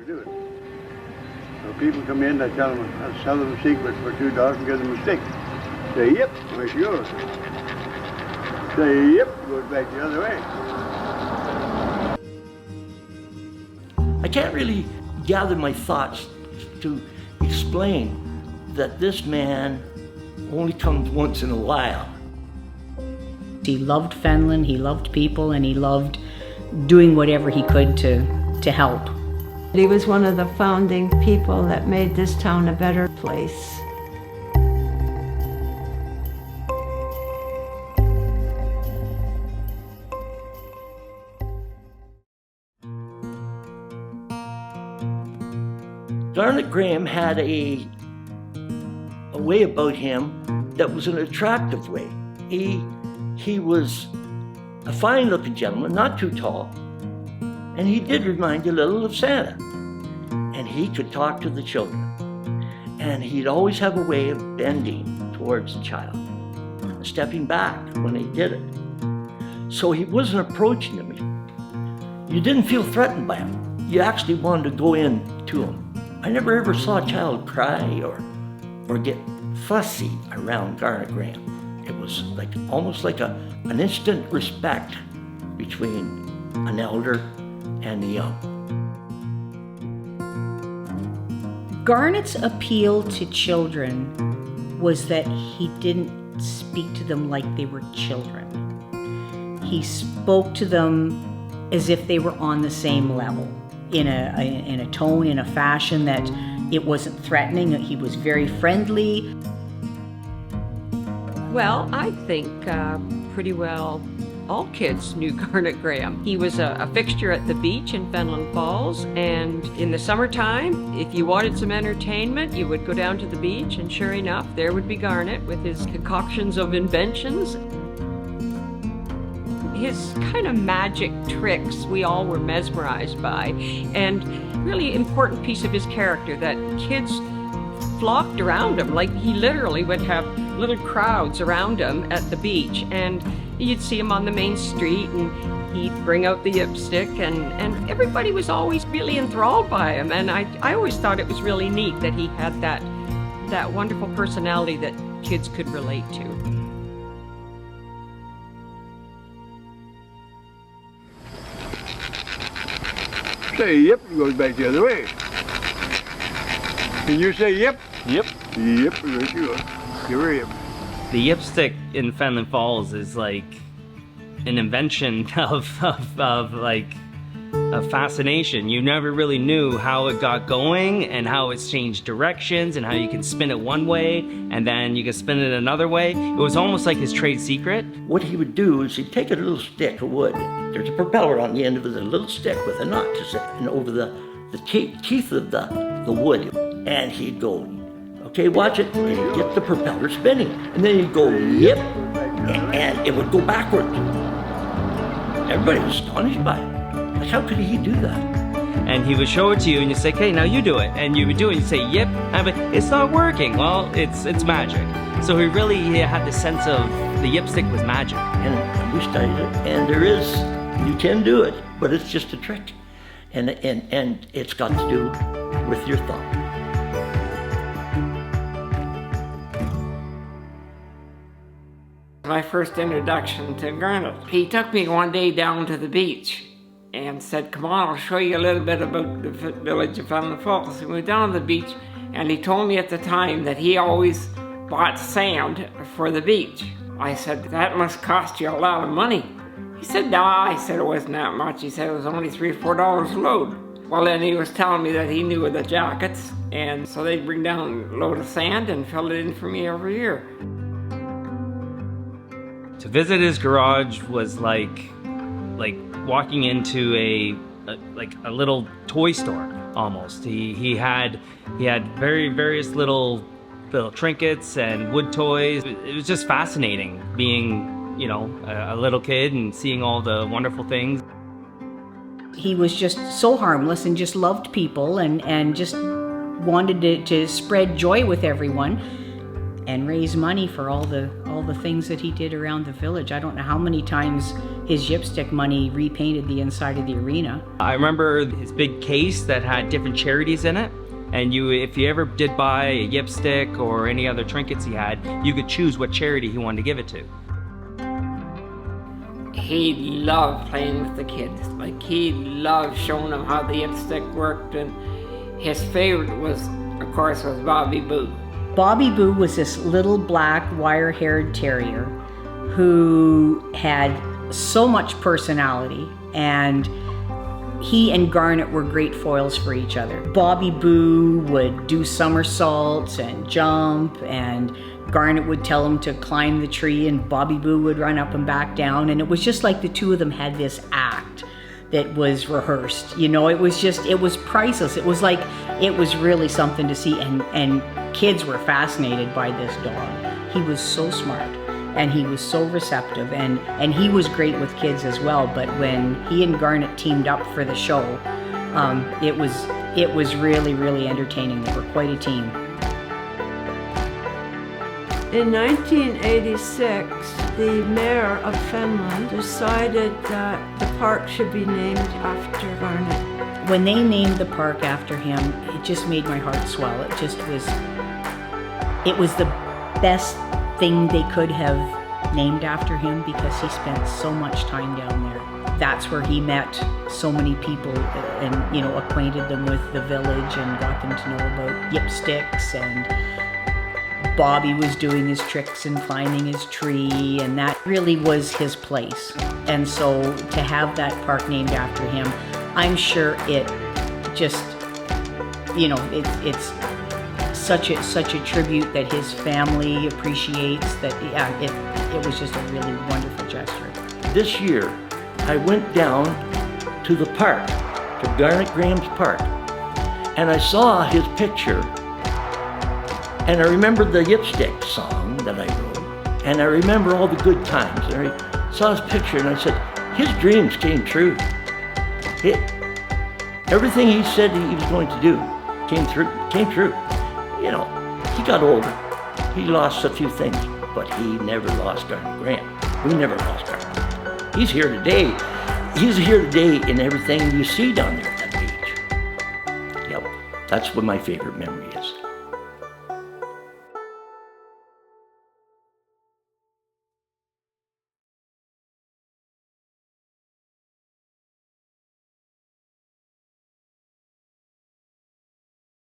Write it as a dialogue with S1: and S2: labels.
S1: to do it. So people come in, I tell them, I'll sell them a secret for $2 and give them a stick. Say, yep, where's yours? Say, yep, goes back the other way.
S2: I can't really gather my thoughts to explain that this man only comes once in a while.
S3: He loved Fenelon, he loved people, and he loved doing whatever he could to help.
S4: He was one of the founding people that made this town a better place.
S2: Garnet Graham had a way about him that was an attractive way. He was a fine-looking gentleman, not too tall, and he did remind you a little of Santa. And he could talk to the children, and he'd always have a way of bending towards the child, stepping back when he did it. So he wasn't approaching them. You didn't feel threatened by him. You actually wanted to go in to him. I never ever saw a child cry or get fussy around Garnet Graham. It was almost like an instant respect between an elder and the young.
S3: Garnet's appeal to children was that he didn't speak to them like they were children. He spoke to them as if they were on the same level, in a tone, in a fashion that it wasn't threatening. He was very friendly.
S5: Well, I think pretty well all kids knew Garnet Graham. He was a fixture at the beach in Fenelon Falls, and in the summertime, if you wanted some entertainment, you would go down to the beach, and sure enough, there would be Garnet with his concoctions of inventions. His kind of magic tricks we all were mesmerized by, and really important piece of his character that kids flocked around him. Like, he literally would have little crowds around him at the beach, and you'd see him on the main street, and he'd bring out the Yip Stick, and everybody was always really enthralled by him. And I always thought it was really neat that he had that wonderful personality that kids could relate to.
S1: Say, yep, it goes back the other way. Can you say yep?
S6: Yep.
S1: Yep, right you are. You're yep.
S6: The Yip Stick in Fenelon Falls is like an invention of fascination. You never really knew how it got going and how it's changed directions and how you can spin it one way and then you can spin it another way. It was almost like his trade secret.
S2: What he would do is he'd take a little stick of wood. There's a propeller on the end of it, a little stick with a nut to sit, and over the teeth of the wood. And he'd go, okay, watch it, and he'd get the propeller spinning. And then he'd go, yip, and it would go backwards. Everybody was astonished by it. Like, how could he do that?
S6: And he would show it to you and you'd say, okay, now you do it. And you would do it and you'd say, yip, but it's not working. Well, it's magic. So he had the sense of the Yip Stick was magic.
S2: And we studied it, and you can do it, but it's just a trick. And it's got to do with your thought.
S7: My first introduction to Garnet. He took me one day down to the beach and said, come on, I'll show you a little bit about the village of Fenelon Falls. We went down to the beach, and he told me at the time that he always bought sand for the beach. I said, that must cost you a lot of money. He said, no. I said it wasn't that much. He said it was only $3 or $4 a load. Well, then he was telling me that he knew of the jackets, and so they'd bring down a load of sand and fill it in for me every year.
S6: To visit his garage was like walking into a little toy store almost. He had various little trinkets and wood toys. It was just fascinating being, a little kid and seeing all the wonderful things.
S3: He was just so harmless and just loved people and just wanted to spread joy with everyone. and raise money for all the things that he did around the village. I don't know how many times his Yip Stick money repainted the inside of the arena.
S6: I remember his big case that had different charities in it. And if you ever did buy a Yip Stick or any other trinkets he had, you could choose what charity he wanted to give it to.
S7: He loved playing with the kids. Like, he loved showing them how the Yip Stick worked, and his favorite was, of course, was Bobby Boo.
S3: Bobby Boo was this little black wire-haired terrier who had so much personality, and he and Garnet were great foils for each other. Bobby Boo would do somersaults and jump, and Garnet would tell him to climb the tree, and Bobby Boo would run up and back down, and it was just like the two of them had this act that was rehearsed. You know, it was priceless. It was like, it was really something to see, and kids were fascinated by this dog. He was so smart, and he was so receptive, and he was great with kids as well. But when he and Garnet teamed up for the show, it was really, really entertaining. They were quite a team.
S4: In 1986, the mayor of Finland decided that the park should be named after Garnet.
S3: When they named the park after him, it just made my heart swell. It was the best thing they could have named after him, because he spent so much time down there. That's where he met so many people and, you know, acquainted them with the village and got them to know about Yip Sticks, and Bobby was doing his tricks and climbing his tree, and that really was his place. And so to have that park named after him, I'm sure it just, you know, it's such a tribute that his family appreciates. That, yeah, it was just a really wonderful gesture.
S2: This year, I went down to the park, to Garnet Graham's park, and I saw his picture, and I remembered the Yip Stick song that I wrote, and I remember all the good times. And I saw his picture, and I said, his dreams came true. Everything he said he was going to do came true. You know, he got older. He lost a few things, but he never lost Garnet Graham. We never lost Garnet. He's here today. He's here today in everything you see down there at that beach. Yep, that's what my favorite memory is.